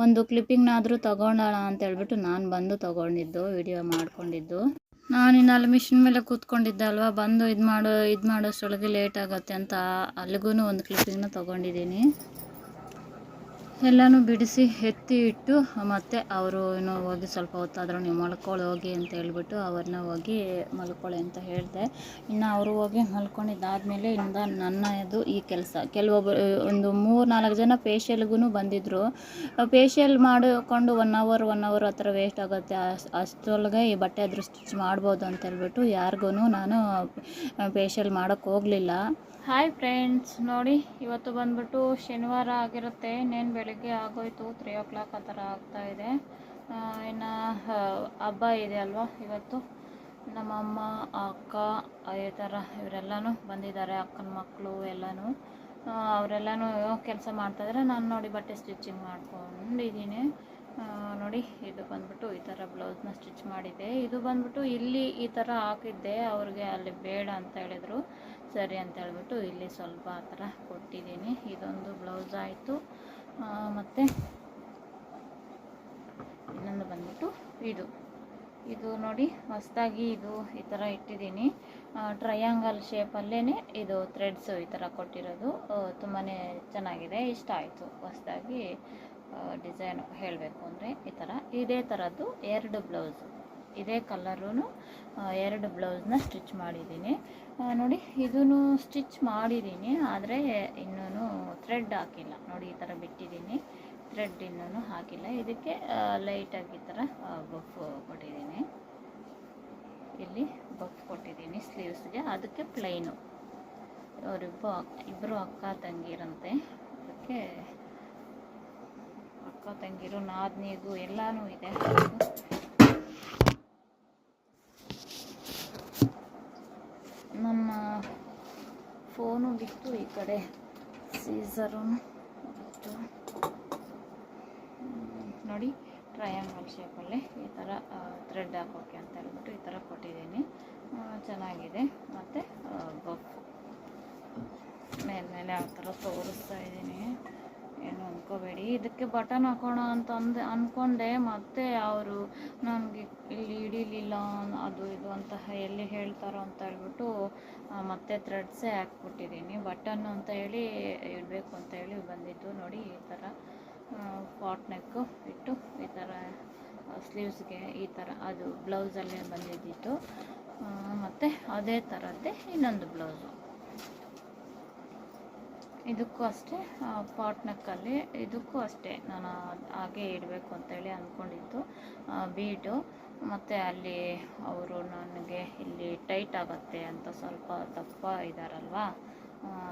ಒಂದು ಕ್ಲಿಪ್ಪಿಂಗ್ನಾದರೂ ತೊಗೊಳ್ಳೋಣ ಅಂತ ಹೇಳ್ಬಿಟ್ಟು ನಾನು ಬಂದು ತೊಗೊಂಡಿದ್ದು, ವಿಡಿಯೋ ಮಾಡ್ಕೊಂಡಿದ್ದು. ನಾನಿನ್ನು ಅಲ್ಲಿ ಮಿಷಿನ್ ಮೇಲೆ ಕೂತ್ಕೊಂಡಿದ್ದೆ ಅಲ್ವಾ, ಬಂದು ಇದು ಮಾಡೋಷ್ಟರೊಳಗೆ ಲೇಟ್ ಆಗುತ್ತೆ ಅಂತ ಅಲ್ಲಿಗೂ ಒಂದು ಕ್ಲಿಪ್ಪಿಂಗ್ನ ತೊಗೊಂಡಿದ್ದೀನಿ. ಎಲ್ಲನೂ ಬಿಡಿಸಿ ಎತ್ತಿ ಇಟ್ಟು ಮತ್ತು ಅವರು ಇನ್ನೂ ಹೋಗಿ ಸ್ವಲ್ಪ ಹೊತ್ತಾದರೂ ನೀವು ಮಲ್ಕೊಳ್ಳಿ ಹೋಗಿ ಅಂತ ಹೇಳ್ಬಿಟ್ಟು ಅವ್ರನ್ನ ಹೋಗಿ ಮಲ್ಕೊಳ್ಳಿ ಅಂತ ಹೇಳಿದೆ. ಇನ್ನು ಅವರು ಹೋಗಿ ಮಲ್ಕೊಂಡಿದ್ದಾದಮೇಲೆ ಇಂದ ನನ್ನದು ಈ ಕೆಲಸ. ಕೆಲವೊಬ್ಬರು ಒಂದು 3-4 ಜನ ಫೇಶಿಯಲ್ಗೂ ಬಂದಿದ್ದರು. ಫೇಶಿಯಲ್ ಮಾಡಿಕೊಂಡು 1 ಅವರ್ ಆ ಥರ ವೇಸ್ಟ್ ಆಗುತ್ತೆ. ಅಷ್ಟರೊಳಗೆ ಈ ಬಟ್ಟೆ ಆದರೂ ಸ್ಟಿಚ್ ಮಾಡ್ಬೋದು ಅಂತ ಹೇಳ್ಬಿಟ್ಟು ಯಾರಿಗೂ ನಾನು ಫೇಶಿಯಲ್ ಮಾಡೋಕ್ಕೆ ಹೋಗಲಿಲ್ಲ. ಹಾಯ್ ಫ್ರೆಂಡ್ಸ್, ನೋಡಿ ಇವತ್ತು ಬಂದ್ಬಿಟ್ಟು ಶನಿವಾರ ಆಗಿರುತ್ತೆ. ಇನ್ನೇನು ಬೆಳಗ್ಗೆ ಆಗೋಯ್ತು, 3 o'clock ಆ ಥರ ಆಗ್ತಾಯಿದೆ. ಇನ್ನು ಹಬ್ಬ ಇದೆ ಅಲ್ವಾ ಇವತ್ತು. ನಮ್ಮಮ್ಮ ಅಕ್ಕ ಈ ಥರ ಇವರೆಲ್ಲನೂ ಬಂದಿದ್ದಾರೆ, ಅಕ್ಕನ ಮಕ್ಕಳು ಎಲ್ಲನೂ. ಅವರೆಲ್ಲನೂ ಕೆಲಸ ಮಾಡ್ತಾಯಿದ್ರೆ ನಾನು ನೋಡಿ ಬಟ್ಟೆ ಸ್ಟಿಚಿಂಗ್ ಮಾಡ್ಕೊಂಡಿದ್ದೀನಿ. ನೋಡಿ ಇದು ಬಂದ್ಬಿಟ್ಟು ಈ ಥರ ಬ್ಲೌಸ್ನ ಸ್ಟಿಚ್ ಮಾಡಿದ್ದೆ. ಇದು ಬಂದ್ಬಿಟ್ಟು ಇಲ್ಲಿ ಈ ಥರ ಹಾಕಿದ್ದೆ, ಅವ್ರಿಗೆ ಅಲ್ಲಿ ಬೇಡ ಅಂತ ಹೇಳಿದರು. ಸರಿ ಅಂತ ಹೇಳ್ಬಿಟ್ಟು ಇಲ್ಲಿ ಸ್ವಲ್ಪ ಆ ಥರ ಕೊಟ್ಟಿದ್ದೀನಿ. ಇದೊಂದು ಬ್ಲೌಸ್ ಆಯಿತು. ಮತ್ತು ಇನ್ನೊಂದು ಬಂದ್ಬಿಟ್ಟು ಇದು ನೋಡಿ ಹೊಸದಾಗಿ ಇದು ಈ ಥರ ಇಟ್ಟಿದ್ದೀನಿ. ಟ್ರಯಾಂಗಲ್ ಶೇಪಲ್ಲೇ ಇದು ಥ್ರೆಡ್ಸು ಈ ಥರ ಕೊಟ್ಟಿರೋದು ತುಂಬಾ ಚೆನ್ನಾಗಿದೆ, ಇಷ್ಟ ಆಯಿತು. ಹೊಸದಾಗಿ ಡಿಸೈನು ಹೇಳಬೇಕು ಅಂದರೆ ಈ ಥರ ಇದೇ ಥರದ್ದು 2 ಬ್ಲೌಸು, ಇದೇ ಕಲರೂ 2 ಬ್ಲೌಸ್ನ ಸ್ಟಿಚ್ ಮಾಡಿದ್ದೀನಿ. ನೋಡಿ ಇದನ್ನು ಸ್ಟಿಚ್ ಮಾಡಿದ್ದೀನಿ, ಆದರೆ ಇನ್ನೂ ಥ್ರೆಡ್ ಹಾಕಿಲ್ಲ. ನೋಡಿ ಈ ಥರ ಬಿಟ್ಟಿದ್ದೀನಿ, ಥ್ರೆಡ್ ಇನ್ನೂ ಹಾಕಿಲ್ಲ. ಇದಕ್ಕೆ ಲೈಟಾಗಿ ಈ ಥರ ಬಫ್ ಕೊಟ್ಟಿದ್ದೀನಿ, ಇಲ್ಲಿ ಬಫ್ ಕೊಟ್ಟಿದ್ದೀನಿ ಸ್ಲೀವ್ಸ್ಗೆ. ಅದಕ್ಕೆ ಪ್ಲೈನು. ಇಬ್ಬರು ಅಕ್ಕ ತಂಗಿರಂತೆ, ಅದಕ್ಕೆ ಅಕ್ಕ ತಂಗಿರು ನಾದ್ನಿದು ಎಲ್ಲನೂ ಇದೆ. ನನ್ನ ಫೋನು ಬಿಟ್ಟು ಈ ಕಡೆ ಸೀಸರು ಬಿಟ್ಟು ನೋಡಿ ಟ್ರಯಾಂಗಲ್ ಶೇಪಲ್ಲೇ ಈ ಥರ ಥ್ರೆಡ್ ಹಾಕೋಕ್ಕೆ ಅಂತ ಹೇಳ್ಬಿಟ್ಟು ಈ ಥರ ಕೊಟ್ಟಿದ್ದೀನಿ. ಚೆನ್ನಾಗಿದೆ. ಮತ್ತು ಬಫ್ ಮೇಲ್ಮೇಲೆ ಆ ಥರ ತೋರಿಸ್ತಾ ಇದ್ದೀನಿ, ಏನು ಅಂದ್ಕೋಬೇಡಿ. ಇದಕ್ಕೆ ಬಟನ್ ಹಾಕೋಣ ಅಂತ ಅಂದ್ಕೊಂಡೆ, ಮತ್ತು ಅವರು ನನಗೆ ಇಲ್ಲಿ ಹಿಡಿಲಿಲ್ಲ ಅದು ಇದು ಅಂತ ಎಲ್ಲಿ ಹೇಳ್ತಾರೋ ಅಂತ ಹೇಳ್ಬಿಟ್ಟು ಮತ್ತೆ ಥ್ರೆಡ್ಸೇ ಹಾಕ್ಬಿಟ್ಟಿದ್ದೀನಿ. ಬಟನ್ನು ಅಂತ ಹೇಳಿ ಇಡಬೇಕು ಅಂತ ಹೇಳಿ ಬಂದಿದ್ದು. ನೋಡಿ ಈ ಥರ ಪಾಟ್ ನೆಕ್ಕು ಇಟ್ಟು ಈ ಥರ ಸ್ಲೀವ್ಸ್ಗೆ ಈ ಥರ ಅದು ಬ್ಲೌಸಲ್ಲೇ ಬಂದಿದ್ದಿತ್ತು. ಮತ್ತು ಅದೇ ಥರದ್ದೇ ಇನ್ನೊಂದು ಬ್ಲೌಸು, ಇದಕ್ಕೂ ಅಷ್ಟೇ ಪಾಟ್ ನೆಕ್ಕಲ್ಲಿ. ಇದಕ್ಕೂ ಅಷ್ಟೇ ನಾನು ಹಾಗೆ ಇಡಬೇಕು ಅಂತೇಳಿ ಅಂದ್ಕೊಂಡಿದ್ದು. ಬೀಡು ಮತ್ತು ಅಲ್ಲಿ ಅವರು ನನಗೆ ಇಲ್ಲಿ ಟೈಟ್ ಆಗುತ್ತೆ ಅಂತ, ಸ್ವಲ್ಪ ದಪ್ಪ ಇದ್ದಾರಲ್ವ,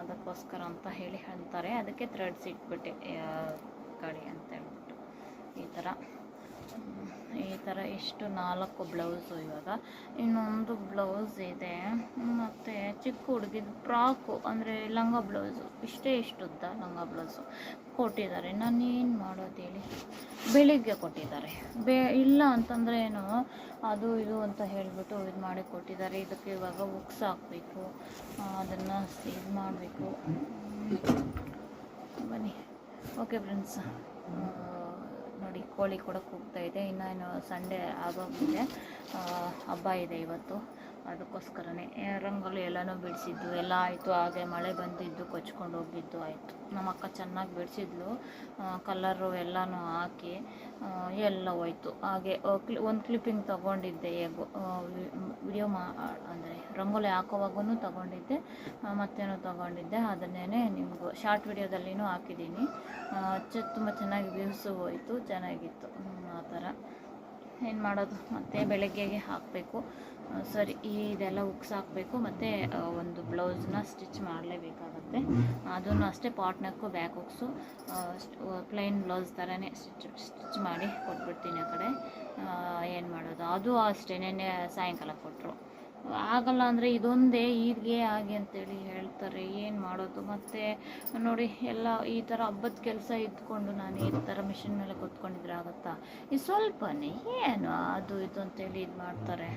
ಅದಕ್ಕೋಸ್ಕರ ಅಂತ ಹೇಳಿ ಅಂತಾರೆ. ಅದಕ್ಕೆ ಥ್ರೆಡ್ಸ್ ಇಟ್ಬಿಟ್ಟೆ ಕಡೆ ಅಂತ ಹೇಳ್ಬಿಟ್ಟು ಈ ಥರ ಇಷ್ಟು 4 ಬ್ಲೌಸು. ಇವಾಗ ಇನ್ನೊಂದು ಬ್ಲೌಸ್ ಇದೆ, ಮತ್ತು ಚಿಕ್ಕ ಹುಡುಗಿದ ಫ್ರಾಕು ಅಂದರೆ ಲಂಗ ಬ್ಲೌಸು, ಇಷ್ಟುದ್ದ ಲಂಗ ಬ್ಲೌಸು ಕೊಟ್ಟಿದ್ದಾರೆ. ನಾನೇನು ಮಾಡೋದು ಹೇಳಿ, ಬೆಳಿಗ್ಗೆ ಕೊಟ್ಟಿದ್ದಾರೆ. ಇಲ್ಲ ಅಂತಂದರೆ ಏನು ಅದು ಇದು ಅಂತ ಹೇಳಿಬಿಟ್ಟು ಇದು ಮಾಡಿ ಕೊಟ್ಟಿದ್ದಾರೆ. ಇದಕ್ಕೆ ಇವಾಗ ಉಕ್ಸ್ ಹಾಕಬೇಕು, ಅದನ್ನು ಇದು ಮಾಡಬೇಕು. ಬನ್ನಿ. ಓಕೆ ಫ್ರೆಂಡ್ಸ್, ನೋಡಿ ಕೋಳಿ ಕೂಡ ಕೂಗ್ತಾ ಇದೆ. ಇನ್ನೇನು ಸಂಡೇ ಆಗೋಗಿದೆ, ಹಬ್ಬ ಇದೆ ಇವತ್ತು, ಅದಕ್ಕೋಸ್ಕರನೇ ರಂಗೋಲಿ ಎಲ್ಲನೂ ಬಿಡಿಸಿದ್ದು ಎಲ್ಲ ಆಯಿತು. ಹಾಗೆ ಮಳೆ ಬಂದಿದ್ದು ಕೊಚ್ಕೊಂಡು ಹೋಗಿದ್ದು ಆಯಿತು. ನಮ್ಮ ಅಕ್ಕ ಚೆನ್ನಾಗಿ ಬಿಡಿಸಿದ್ಲು, ಕಲರು ಎಲ್ಲನೂ ಹಾಕಿ ಎಲ್ಲ ಹೋಯ್ತು. ಹಾಗೆ ಒಂದು ಕ್ಲಿಪ್ಪಿಂಗ್ ತೊಗೊಂಡಿದ್ದೆ, ವಿಡಿಯೋ ಅಂದರೆ ರಂಗೋಲಿ ಹಾಕೋವಾಗೂ ತೊಗೊಂಡಿದ್ದೆ, ಮತ್ತೇನೋ ತೊಗೊಂಡಿದ್ದೆ. ಅದನ್ನೇ ನಿಮಗೂ ಶಾರ್ಟ್ ವಿಡಿಯೋದಲ್ಲಿನೂ ಹಾಕಿದ್ದೀನಿ. ತುಂಬ ಚೆನ್ನಾಗಿ ವ್ಯೂಸು ಹೋಯಿತು, ಚೆನ್ನಾಗಿತ್ತು. ಆ ಥರ ಏನು ಮಾಡೋದು, ಮತ್ತು ಬೆಳಗ್ಗೆಗೆ ಹಾಕಬೇಕು. ಸರಿ, ಇದೆಲ್ಲ ಉಕ್ಸ್ ಹಾಕಬೇಕು. ಮತ್ತು ಒಂದು ಬ್ಲೌಸ್ನ ಸ್ಟಿಚ್ ಮಾಡಲೇಬೇಕಾಗತ್ತೆ. ಅದನ್ನು ಅಷ್ಟೇ pot neck back hooks plain blouse ಥರನೇ ಸ್ಟಿಚ್ ಮಾಡಿ ಕೊಟ್ಬಿಡ್ತೀನಿ ಆ ಕಡೆ. ಏನು ಮಾಡೋದು, ಅದು ಅಷ್ಟೇ ನೆನ್ನೆ ಸಾಯಂಕಾಲ ಕೊಟ್ಟರು. ಆಗಲ್ಲ ಅಂದರೆ ಇದೊಂದೇ ಹೀಗೆ ಹಾಗೆ ಅಂತೇಳಿ ಹೇಳ್ತಾರೆ. ಏನು ಮಾಡೋದು. ಮತ್ತು ನೋಡಿ ಎಲ್ಲ ಈ ಥರ ಹಬ್ಬದ ಕೆಲಸ ಇದ್ಕೊಂಡು ನಾನು ಈ ಥರ ಮಿಷಿನ್ ಮೇಲೆ ಕೂತ್ಕೊಂಡಿದ್ರೆ ಆಗುತ್ತಾ? ಇದು ಸ್ವಲ್ಪನೇ ಏನು ಅದು ಇದು ಅಂತೇಳಿ ಇದು ಮಾಡ್ತಾರೆ.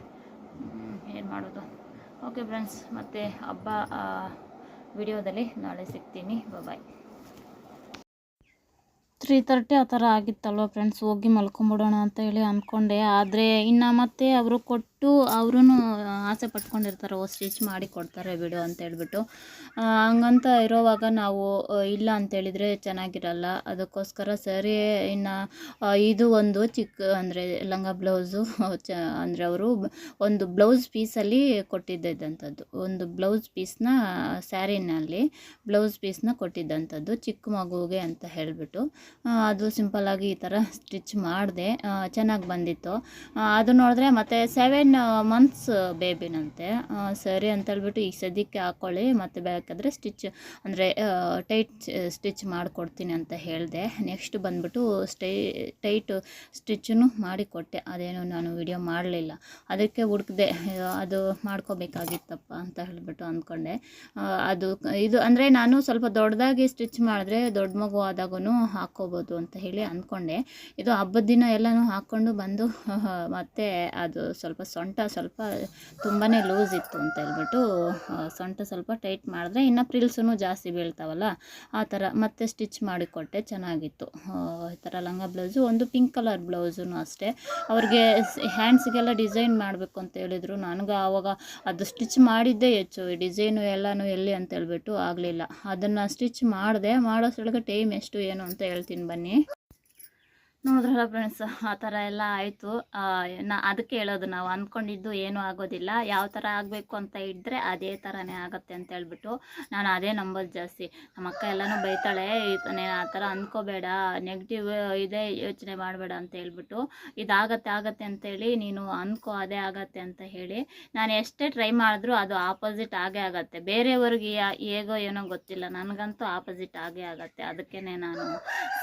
ಏನು ಮಾಡೋದು. ಓಕೆ ಫ್ರೆಂಡ್ಸ್, ಮತ್ತು ಹಬ್ಬ ವಿಡಿಯೋದಲ್ಲಿ ನಾಳೆ ಸಿಗ್ತೀನಿ. ಬಾಯ್. 3:30 ಆ ಥರ ಆಗಿತ್ತಲ್ವ ಫ್ರೆಂಡ್ಸ್, ಹೋಗಿ ಮಲ್ಕೊಂಬಿಡೋಣ ಅಂತ ಹೇಳಿ ಅಂದ್ಕೊಂಡೆ. ಆದರೆ ಇನ್ನು ಮತ್ತೆ ಅವರು ಅವ್ರೂ ಆಸೆ ಪಟ್ಕೊಂಡಿರ್ತಾರೆ, ಓ ಸ್ಟಿಚ್ ಮಾಡಿ ಕೊಡ್ತಾರೆ ಬಿಡು ಅಂತ ಹೇಳ್ಬಿಟ್ಟು. ಹಂಗಂತ ಇರೋವಾಗ ನಾವು ಇಲ್ಲ ಅಂತೇಳಿದರೆ ಚೆನ್ನಾಗಿರಲ್ಲ. ಅದಕ್ಕೋಸ್ಕರ ಸರಿ ಇನ್ನು ಇದು ಒಂದು ಚಿಕ್ಕ ಅಂದರೆ ಲಂಗ ಬ್ಲೌಸು ಅಂದರೆ ಅವರು ಒಂದು ಬ್ಲೌಸ್ ಪೀಸಲ್ಲಿ ಕೊಟ್ಟಿದ್ದಂಥದ್ದು, ಒಂದು ಬ್ಲೌಸ್ ಪೀಸ್ನ ಸ್ಯಾರಿನಲ್ಲಿ ಬ್ಲೌಸ್ ಪೀಸ್ನ ಕೊಟ್ಟಿದ್ದಂಥದ್ದು ಚಿಕ್ಕ ಮಗುವಿಗೆ ಅಂತ ಹೇಳಿಬಿಟ್ಟು. ಅದು ಸಿಂಪಲ್ಲಾಗಿ ಈ ಥರ ಸ್ಟಿಚ್ ಮಾಡಿದೆ, ಚೆನ್ನಾಗಿ ಬಂದಿತ್ತು. ಅದು ನೋಡಿದ್ರೆ ಮತ್ತು 7 ಮಂತ್ಸ್ ಬೇಬಿನಂತೆ. ಸರಿ ಅಂತೇಳ್ಬಿಟ್ಟು ಈಗ ಸದ್ಯಕ್ಕೆ ಹಾಕ್ಕೊಳ್ಳಿ, ಮತ್ತು ಬೇಕಾದರೆ ಸ್ಟಿಚ್ ಅಂದರೆ ಟೈಟ್ ಸ್ಟಿಚ್ ಮಾಡಿಕೊಡ್ತೀನಿ ಅಂತ ಹೇಳಿದೆ. ನೆಕ್ಸ್ಟ್ ಬಂದ್ಬಿಟ್ಟು ಟೈಟ್ ಸ್ಟಿಚ್ಚನ್ನು ಮಾಡಿಕೊಟ್ಟೆ. ಅದೇನು ನಾನು ವಿಡಿಯೋ ಮಾಡಲಿಲ್ಲ, ಅದಕ್ಕೆ ಹುಡುಕ್ದೆ, ಅದು ಮಾಡ್ಕೋಬೇಕಾಗಿತ್ತಪ್ಪ ಅಂತ ಹೇಳಿಬಿಟ್ಟು ಅಂದ್ಕೊಂಡೆ. ಅದು ಇದು ಅಂದರೆ ನಾನು ಸ್ವಲ್ಪ ದೊಡ್ಡದಾಗಿ ಸ್ಟಿಚ್ ಮಾಡಿದ್ರೆ ದೊಡ್ಡ ಮಗು ಆದಾಗೂ ಹಾಕ್ಕೋಬೋದು ಅಂತ ಹೇಳಿ ಅಂದ್ಕೊಂಡೆ. ಇದು ಹಬ್ಬದ ದಿನ ಎಲ್ಲನೂ ಹಾಕ್ಕೊಂಡು ಬಂದು ಮತ್ತು ಅದು ಸ್ವಲ್ಪ ಸೊಂಟ ಸ್ವಲ್ಪ ತುಂಬಾ ಲೂಸ್ ಇತ್ತು ಅಂತ ಹೇಳ್ಬಿಟ್ಟು ಸೊಂಟ ಸ್ವಲ್ಪ ಟೈಟ್ ಮಾಡಿದ್ರೆ ಇನ್ನು ಪ್ರಿಲ್ಸೂ ಜಾಸ್ತಿ ಬೀಳ್ತಾವಲ್ಲ, ಆ ಥರ ಮತ್ತೆ ಸ್ಟಿಚ್ ಮಾಡಿಕೊಟ್ಟೆ. ಚೆನ್ನಾಗಿತ್ತು. ಈ ಥರ ಲಂಗ ಬ್ಲೌಸು, ಒಂದು ಪಿಂಕ್ ಕಲರ್ ಬ್ಲೌಸೂ ಅಷ್ಟೇ. ಅವ್ರಿಗೆ ಹ್ಯಾಂಡ್ಸಿಗೆಲ್ಲ ಡಿಸೈನ್ ಮಾಡಬೇಕು ಅಂತ ಹೇಳಿದರು. ನನಗೆ ಆವಾಗ ಅದು ಸ್ಟಿಚ್ ಮಾಡಿದ್ದೇ ಹೆಚ್ಚು, ಡಿಸೈನು ಎಲ್ಲನೂ ಎಲ್ಲಿ ಅಂತ ಹೇಳ್ಬಿಟ್ಟು ಆಗಲಿಲ್ಲ. ಅದನ್ನು ಸ್ಟಿಚ್ ಮಾಡಿದೆ. ಮಾಡೋಷ್ಟೊಳಗೆ ಟೈಮ್ ಎಷ್ಟು ಏನು ಅಂತ ಹೇಳ್ತೀನಿ ಬನ್ನಿ. ನೋಡಿದ್ರಲ್ಲ ಫ್ರೆಂಡ್ಸ್, ಆ ಥರ ಎಲ್ಲ ಆಯಿತು. ಅದಕ್ಕೆ ಹೇಳೋದು, ನಾವು ಅಂದ್ಕೊಂಡಿದ್ದು ಏನೂ ಆಗೋದಿಲ್ಲ, ಯಾವ ಥರ ಆಗಬೇಕು ಅಂತ ಇದ್ದರೆ ಅದೇ ಥರನೇ ಆಗುತ್ತೆ ಅಂತ ಹೇಳ್ಬಿಟ್ಟು ನಾನು ಅದೇ ನಂಬೋದು ಜಾಸ್ತಿ. ನಮ್ಮ ಅಕ್ಕ ಎಲ್ಲನೂ ಬೈತಾಳೆ, ನೀನು ಆ ಥರ ಅಂದ್ಕೋಬೇಡ, ನೆಗೆಟಿವ್ ಇದೇ ಯೋಚನೆ ಮಾಡಬೇಡ ಅಂತ ಹೇಳ್ಬಿಟ್ಟು. ಇದಾಗತ್ತೆ ಅಂತೇಳಿ ನೀನು ಅಂದ್ಕೋ, ಅದೇ ಆಗತ್ತೆ ಅಂತ ಹೇಳಿ. ನಾನು ಎಷ್ಟೇ ಟ್ರೈ ಮಾಡಿದ್ರೂ ಅದು ಆಪೋಸಿಟ್ ಆಗೇ ಆಗುತ್ತೆ. ಬೇರೆಯವ್ರಿಗೆ ಹೇಗೋ ಏನೋ ಗೊತ್ತಿಲ್ಲ, ನನಗಂತೂ ಆಪೋಸಿಟ್ ಆಗೇ ಆಗುತ್ತೆ. ಅದಕ್ಕೇ ನಾನು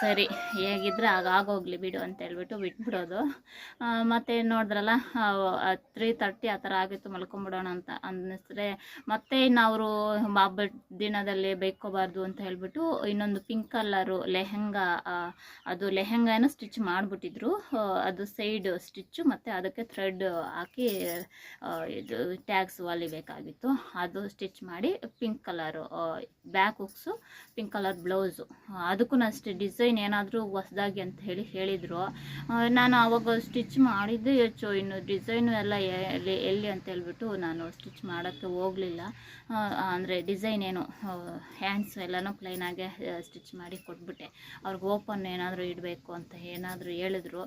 ಸರಿ ಹೇಗಿದ್ರೆ ಆಗೋಗ್ಲಿ ಬಿಡು ಅಂತ ಹೇಳ್ಬಿಟ್ಟು ಬಿಟ್ಬಿಡೋದು. ಮತ್ತು ನೋಡಿದ್ರಲ್ಲ 3:30 ಆ ಥರ ಆಗಿತ್ತು, ಮಲ್ಕೊಂಬಿಡೋಣ ಅಂತ ಅನ್ನಿಸಿದ್ರೆ ಮತ್ತೆ ಇನ್ನು ಅವರು ಹಬ್ಬದ ದಿನದಲ್ಲಿ ಬೈಕೋಬಾರ್ದು ಅಂತ ಹೇಳ್ಬಿಟ್ಟು ಇನ್ನೊಂದು ಪಿಂಕ್ ಕಲರು ಲೆಹೆಂಗಾ, ಅದು ಲೆಹೆಂಗಾನ ಸ್ಟಿಚ್ ಮಾಡಿಬಿಟ್ಟಿದ್ರು. ಅದು ಸೈಡ್ ಸ್ಟಿಚ್ಚು ಮತ್ತು ಅದಕ್ಕೆ ಥ್ರೆಡ್ ಹಾಕಿ ಇದು ಟ್ಯಾಗ್ಸ್ ಹೊಲಿಬೇಕಾಗಿತ್ತು. ಅದು ಸ್ಟಿಚ್ ಮಾಡಿ pink colour back hooks, pink colour blouse, ಅದಕ್ಕೂ ಅಷ್ಟೇ ಡಿಸೈನ್ ಏನಾದರೂ ಹೊಸ್ದಾಗಿ ಅಂತ ಹೇಳಿದರು. ನಾನು ಆವಾಗ ಸ್ಟಿಚ್ ಮಾಡಿದ್ದೇ ಹೆಚ್ಚು, ಇನ್ನು ಡಿಸೈನು ಎಲ್ಲ ಎಲ್ಲಿ ಅಂತ ಹೇಳ್ಬಿಟ್ಟು ನಾನು ಸ್ಟಿಚ್ ಮಾಡೋಕ್ಕೆ ಹೋಗಲಿಲ್ಲ. ಅಂದರೆ ಡಿಸೈನ್ ಏನು ಹ್ಯಾಂಡ್ಸ್ ಎಲ್ಲನೂ ಪ್ಲೈನಾಗೆ ಸ್ಟಿಚ್ ಮಾಡಿ ಕೊಟ್ಬಿಟ್ಟೆ. ಅವ್ರಿಗೆ ಓಪನ್ ಏನಾದರೂ ಇಡಬೇಕು ಅಂತ ಏನಾದರೂ ಹೇಳಿದ್ರು,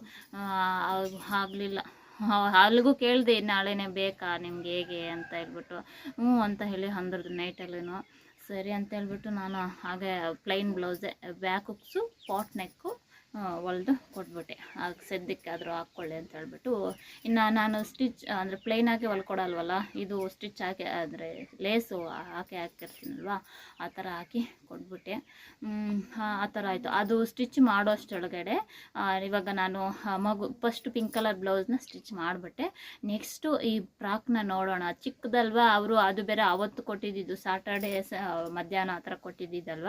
ಆಗಲಿಲ್ಲ. ಅಲ್ಲಿಗೂ ಕೇಳಿದೆ, ನಾಳೆನೇ ಬೇಕಾ ನಿಮ್ಗೆ ಹೇಗೆ ಅಂತ ಹೇಳ್ಬಿಟ್ಟು. ಹ್ಞೂ ಅಂತ ಹೇಳಿ ಅಂದ್ರದ್ದು ನೈಟಲ್ಲೂ. ಸರಿ ಅಂತ ಹೇಳ್ಬಿಟ್ಟು ನಾನು ಹಾಗೆ ಪ್ಲೈನ್ ಬ್ಲೌಸೇ, ಬ್ಯಾಕ್ ಹುಕ್ಸು, ಪಾಟ್ ನೆಕ್ಕು ಹೊಲ್ದು ಕೊಟ್ಬಿಟ್ಟೆ. ಆಗ ಸದ್ಯಕ್ಕೆ ಆದರೂ ಹಾಕ್ಕೊಳ್ಳಿ ಅಂತ ಹೇಳ್ಬಿಟ್ಟು. ಇನ್ನು ನಾನು ಸ್ಟಿಚ್ ಅಂದರೆ ಪ್ಲೈನಾಗಿ ಹೊಲ್ಕೊಡಲ್ವಲ್ಲ, ಇದು ಸ್ಟಿಚ್ ಹಾಕಿ ಅಂದರೆ ಲೇಸು ಹಾಕಿರ್ತೀನಲ್ವ, ಆ ಥರ ಹಾಕಿ ಕೊಟ್ಬಿಟ್ಟೆ. ಆ ಥರ ಆಯಿತು. ಅದು ಸ್ಟಿಚ್ ಮಾಡೋಷ್ಟೊಳಗಡೆ ಇವಾಗ ನಾನು ಫಸ್ಟ್ ಪಿಂಕ್ ಕಲರ್ ಬ್ಲೌಸ್ನ ಸ್ಟಿಚ್ ಮಾಡಿಬಿಟ್ಟೆ. ನೆಕ್ಸ್ಟು ಈ ಫ್ರಾಕ್ನ ನೋಡೋಣ, ಚಿಕ್ಕದಲ್ವ ಅವರು, ಅದು ಬೇರೆ ಅವತ್ತು ಕೊಟ್ಟಿದ್ದು ಸಾಟರ್ಡೇ ಮಧ್ಯಾಹ್ನ ಆ ಥರ ಕೊಟ್ಟಿದ್ದಲ್ವ,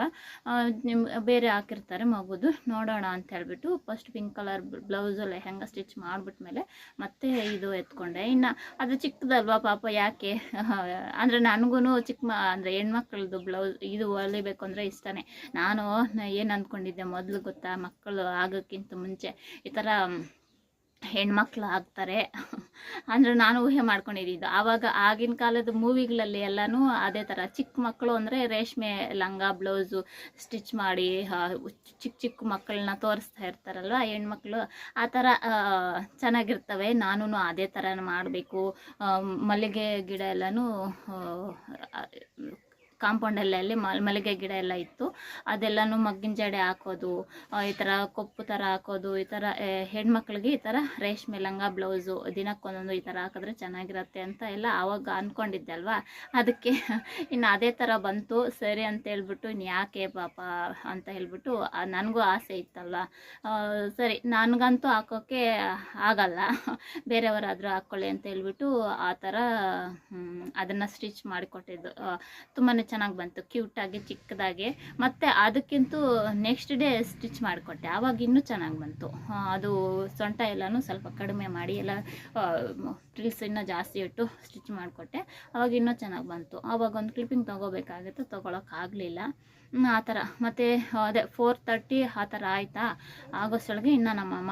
ಬೇರೆ ಹಾಕಿರ್ತಾರೆ ಮಗುದು, ನೋಡೋಣ ಅಂತ ಹೇಳ್ಬಿಟ್ಟು first pink colour blouse lehenga stitch ಮಾಡಿಬಿಟ್ಮೇಲೆ ಮತ್ತೆ ಇದು ಎತ್ಕೊಂಡೆ. ಇನ್ನು ಅದು ಚಿಕ್ಕದಲ್ವಾ ಪಾಪ, ಯಾಕೆ ಅಂದರೆ ನನಗೂ ಅಂದರೆ ಹೆಣ್ಮಕ್ಳದ್ದು ಬ್ಲೌಸ್ ಇದು ಹೊಲಿಬೇಕು ಅಂದರೆ ಇಷ್ಟನೇ. ನಾನು ಏನು ಅಂದ್ಕೊಂಡಿದ್ದೆ ಮೊದಲು ಗೊತ್ತಾ, ಮಕ್ಕಳು ಆಗೋಕ್ಕಿಂತ ಮುಂಚೆ ಈ ಥರ ಹೆಣ್ಮಕ್ಳು ಆಗ್ತಾರೆ ಅಂದರೆ ನಾನು ಊಹೆ ಮಾಡ್ಕೊಂಡಿದ್ದು. ಆವಾಗ ಆಗಿನ ಕಾಲದ ಮೂವಿಗಳಲ್ಲಿ ಎಲ್ಲನೂ ಅದೇ ಥರ ಚಿಕ್ಕ ಮಕ್ಕಳು ಅಂದರೆ ರೇಷ್ಮೆ ಲಂಗ ಬ್ಲೌಸು ಸ್ಟಿಚ್ ಮಾಡಿ ಚಿಕ್ಕ ಮಕ್ಕಳನ್ನ ತೋರಿಸ್ತಾ ಇರ್ತಾರಲ್ವ ಹೆಣ್ಮಕ್ಳು, ಆ ಥರ ಚೆನ್ನಾಗಿರ್ತವೆ. ನಾನು ಅದೇ ಥರ ಮಾಡಬೇಕು. ಮಲ್ಲಿಗೆ ಗಿಡ ಎಲ್ಲನೂ ಕಾಂಪೌಂಡಲ್ಲಿ ಮಲ್ಲಿಗೆ ಗಿಡ ಎಲ್ಲ ಇತ್ತು, ಅದೆಲ್ಲನೂ ಮಗ್ಗಿನ ಜಡೆ ಹಾಕೋದು, ಈ ಥರ ಕೊಪ್ಪು ಥರ ಹಾಕೋದು, ಈ ಥರ ಹೆಣ್ಮಕ್ಳಿಗೆ ಈ ಥರ ರೇಷ್ಮೆ ಲಂಗ ಬ್ಲೌಸು ದಿನಕ್ಕೊಂದೊಂದು ಈ ಥರ ಹಾಕಿದ್ರೆ ಚೆನ್ನಾಗಿರತ್ತೆ ಅಂತ ಎಲ್ಲ ಆವಾಗ ಅಂದ್ಕೊಂಡಿದ್ದೆ ಅಲ್ವಾ. ಅದಕ್ಕೆ ಇನ್ನು ಅದೇ ಥರ ಬಂತು. ಸರಿ ಅಂತ ಹೇಳ್ಬಿಟ್ಟು ಇನ್ನು ಯಾಕೆ ಪಾಪ ಅಂತ ಹೇಳ್ಬಿಟ್ಟು ನನಗೂ ಆಸೆ ಇತ್ತಲ್ವ. ಸರಿ ನನಗಂತೂ ಹಾಕೋಕ್ಕೆ ಆಗಲ್ಲ, ಬೇರೆಯವರಾದರೂ ಹಾಕ್ಕೊಳ್ಳಿ ಅಂತ ಹೇಳ್ಬಿಟ್ಟು ಆ ಥರ ಅದನ್ನು ಸ್ಟಿಚ್ ಮಾಡಿಕೊಟ್ಟಿದ್ದು. ತುಂಬಾ ಚೆನ್ನಾಗಿ ಬಂತು, ಕ್ಯೂಟಾಗಿ ಚಿಕ್ಕದಾಗಿ. ಮತ್ತು ಅದಕ್ಕಿಂತ ನೆಕ್ಸ್ಟ್ ಡೇ ಸ್ಟಿಚ್ ಮಾಡಿಕೊಟ್ಟೆ, ಆವಾಗ ಇನ್ನೂ ಚೆನ್ನಾಗಿ ಬಂತು. ಅದು ಸೊಂಟ ಎಲ್ಲನೂ ಸ್ವಲ್ಪ ಕಡಿಮೆ ಮಾಡಿ ಎಲ್ಲ ಫ್ರಿಲ್ಸ್ ಇನ್ನೂ ಜಾಸ್ತಿ ಇಟ್ಟು ಸ್ಟಿಚ್ ಮಾಡಿಕೊಟ್ಟೆ. ಅವಾಗ ಇನ್ನೂ ಚೆನ್ನಾಗಿ ಬಂತು. ಆವಾಗ ಒಂದು ಕ್ಲಿಪ್ಪಿಂಗ್ ತೊಗೋಬೇಕಾಗಿತ್ತು, ತೊಗೊಳಕ್ಕಾಗಲಿಲ್ಲ. ಆ ಥರ ಮತ್ತು ಅದೇ 4:30 ಆ ಥರ ಆಯಿತಾ. ಆಗೋಷ್ಟೊಳಗೆ ಇನ್ನು ನಮ್ಮಮ್ಮ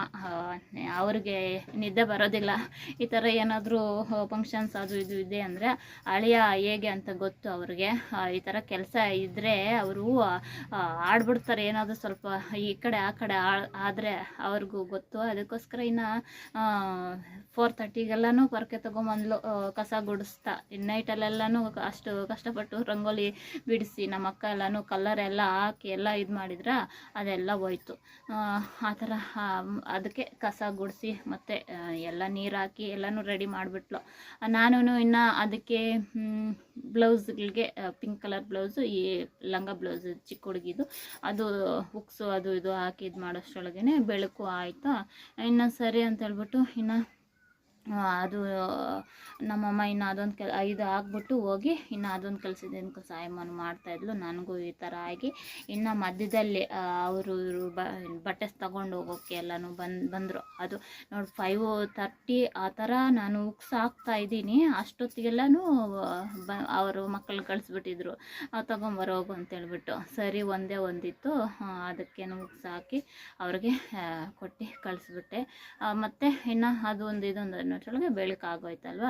ಅವ್ರಿಗೆ ನಿದ್ದೆ ಬರೋದಿಲ್ಲ. ಈ ಥರ ಏನಾದರೂ ಫಂಕ್ಷನ್ಸ್ ಅದು ಇದು ಇದೆ ಅಂದರೆ ಅಳಿಯ ಹೇಗೆ ಅಂತ ಗೊತ್ತು ಅವ್ರಿಗೆ. ಈ ಥರ ಕೆಲಸ ಇದ್ದರೆ ಅವರು ಆಡ್ಬಿಡ್ತಾರೆ, ಏನಾದರೂ ಸ್ವಲ್ಪ ಈ ಕಡೆ ಆ ಕಡೆ ಆದರೆ ಅವ್ರಿಗೂ ಗೊತ್ತು. ಅದಕ್ಕೋಸ್ಕರ ಇನ್ನು 4:30ಗೆಲ್ಲನೂ ಪೊರಕೆ ತೊಗೊಂಬಂದ್ಲು ಕಸ ಗುಡಿಸ್ತಾ. ನೈಟಲ್ಲೆಲ್ಲನೂ ಅಷ್ಟು ಕಷ್ಟಪಟ್ಟು ರಂಗೋಲಿ ಬಿಡಿಸಿ ನಮ್ಮ ಅಕ್ಕ ಎಲ್ಲನೂ ಕಲರ್ ಎಲ್ಲ ಹಾಕಿ ಎಲ್ಲ ಇದು ಮಾಡಿದ್ರೆ ಅದೆಲ್ಲ ಹೋಯ್ತು. ಆ ಥರ ಅದಕ್ಕೆ ಕಸ ಗುಡಿಸಿ ಮತ್ತು ಎಲ್ಲ ನೀರು ಹಾಕಿ ಎಲ್ಲನೂ ರೆಡಿ ಮಾಡಿಬಿಟ್ಲು. ನಾನು ಇನ್ನು ಅದಕ್ಕೆ ಬ್ಲೌಸ್ಗಳಿಗೆ ಪಿಂಕ್ ಕಲರ್ ಬ್ಲೌಸು, ಈ ಲಂಗ ಬ್ಲೌಸ್ ಚಿಕ್ಕ ಹುಡುಗಿದು, ಅದು ಹುಕ್ಸು ಅದು ಇದು ಹಾಕಿ ಇದು ಮಾಡೋಷ್ಟರೊಳಗೇ ಬೆಳಕು ಆಯಿತಾ. ಇನ್ನು ಸರಿ ಅಂತ ಹೇಳ್ಬಿಟ್ಟು ಇನ್ನು ಅದು ನಮ್ಮಮ್ಮ ಇನ್ನು ಅದೊಂದು 5 ಆಗ್ಬಿಟ್ಟು ಹೋಗಿ ಇನ್ನು ಅದೊಂದು ಕೆಲಸ ಇದೊಂದು ಸಹಾಯವನ್ನು ಮಾಡ್ತಾಯಿದ್ಲು. ನನಗೂ ಈ ಥರ ಆಗಿ ಇನ್ನು ಮಧ್ಯದಲ್ಲಿ ಅವರು ಬಟ್ಟೆ ತಗೊಂಡು ಹೋಗೋಕ್ಕೆ ಎಲ್ಲನೂ ಬಂದರು. ಅದು ನೋಡಿ 5:30 ಆ ಥರ ನಾನು ಉಕ್ಸ್ ಹಾಕ್ತಾಯಿದ್ದೀನಿ. ಅಷ್ಟೊತ್ತಿಗೆಲ್ಲನೂ ಅವರು ಮಕ್ಕಳು ಕಳಿಸ್ಬಿಟ್ಟಿದ್ರು, ತೊಗೊಂಬರೋಗು ಅಂತೇಳ್ಬಿಟ್ಟು. ಸರಿ ಒಂದೇ ಒಂದಿತ್ತು, ಅದಕ್ಕೇನು ಉಕ್ಸ್ ಹಾಕಿ ಅವ್ರಿಗೆ ಕೊಟ್ಟು ಕಳಿಸ್ಬಿಟ್ಟೆ. ಮತ್ತು ಇನ್ನು ಅದು ಒಂದು ಇದೊಂದು ಅನ್ನೋದ್ರೊಳಗೆ ಬೆಳಕಾಗೋಯ್ತಲ್ವ.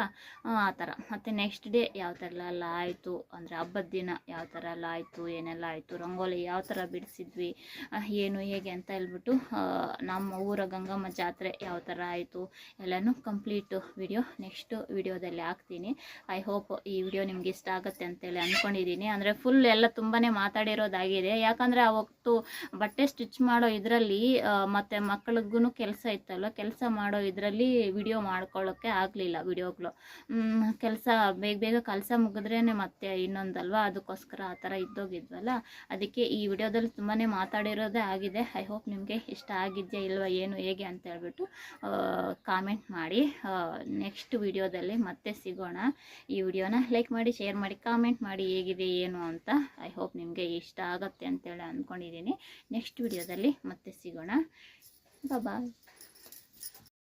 ಆ ಥರ ಮತ್ತು ನೆಕ್ಸ್ಟ್ ಡೇ ಯಾವ ಥರ ಎಲ್ಲ ಆಯಿತು ಅಂದರೆ ಹಬ್ಬದ ದಿನ ಯಾವ ಥರ ಎಲ್ಲ ಆಯಿತು, ಏನೆಲ್ಲ ಆಯಿತು, ರಂಗೋಲಿ ಯಾವ ಥರ ಬಿಡಿಸಿದ್ವಿ, ಏನು ಹೇಗೆ ಅಂತ ಹೇಳ್ಬಿಟ್ಟು ನಮ್ಮ ಊರ ಗಂಗಮ್ಮ ಜಾತ್ರೆ ಯಾವ ಥರ ಆಯಿತು ಎಲ್ಲನೂ ಕಂಪ್ಲೀಟು ವಿಡಿಯೋ ನೆಕ್ಸ್ಟ್ ವಿಡಿಯೋದಲ್ಲಿ ಹಾಕ್ತೀನಿ. ಐ ಹೋಪ್ ಈ ವಿಡಿಯೋ ನಿಮ್ಗೆ ಇಷ್ಟ ಆಗುತ್ತೆ ಅಂತೇಳಿ ಅಂದ್ಕೊಂಡಿದ್ದೀನಿ. ಅಂದರೆ ಫುಲ್ ಎಲ್ಲ ತುಂಬಾ ಮಾತಾಡಿರೋದಾಗಿದೆ. ಯಾಕಂದರೆ ಅವತ್ತು ಬಟ್ಟೆ ಸ್ಟಿಚ್ ಮಾಡೋ ಇದರಲ್ಲಿ ಮತ್ತು ಮಕ್ಕಳಿಗೂ ಕೆಲಸ ಇತ್ತಲ್ವ, ಕೆಲಸ ಮಾಡೋ ಇದರಲ್ಲಿ ವಿಡಿಯೋ ಮಾಡ್ಕೊಳ್ಳೋಕ್ಕೆ ಆಗಲಿಲ್ಲ. ವಿಡಿಯೋಗಳು ಕೆಲಸ ಬೇಗ ಕೆಲಸ ಮುಗಿದ್ರೇ ಮತ್ತೆ ಇನ್ನೊಂದಲ್ವ, ಅದಕ್ಕೋಸ್ಕರ ಆ ಥರ ಇದ್ದೋಗಿದ್ವಲ್ಲ. ಅದಕ್ಕೆ ಈ ವಿಡಿಯೋದಲ್ಲಿ ತುಂಬಾ ಮಾತಾಡಿರೋದೇ ಆಗಿದೆ. ಐ ಹೋಪ್ ನಿಮಗೆ ಇಷ್ಟ ಆಗಿದೆಯಾ ಇಲ್ವಾ, ಏನು ಹೇಗೆ ಅಂತ ಹೇಳ್ಬಿಟ್ಟು ಕಾಮೆಂಟ್ ಮಾಡಿ. ನೆಕ್ಸ್ಟ್ ವಿಡಿಯೋದಲ್ಲಿ ಮತ್ತೆ ಸಿಗೋಣ. ಈ ವಿಡಿಯೋನ ಲೈಕ್ ಮಾಡಿ, ಶೇರ್ ಮಾಡಿ, ಕಾಮೆಂಟ್ ಮಾಡಿ ಹೇಗಿದೆ ಏನು ಅಂತ. ಐ ಹೋಪ್ ನಿಮಗೆ ಇಷ್ಟ ಆಗುತ್ತೆ ಅಂತೇಳಿ ಅಂದ್ಕೊಂಡಿದ್ದೀನಿ. ನೆಕ್ಸ್ಟ್ ವಿಡಿಯೋದಲ್ಲಿ ಮತ್ತೆ ಸಿಗೋಣ. ಬಾಯ್.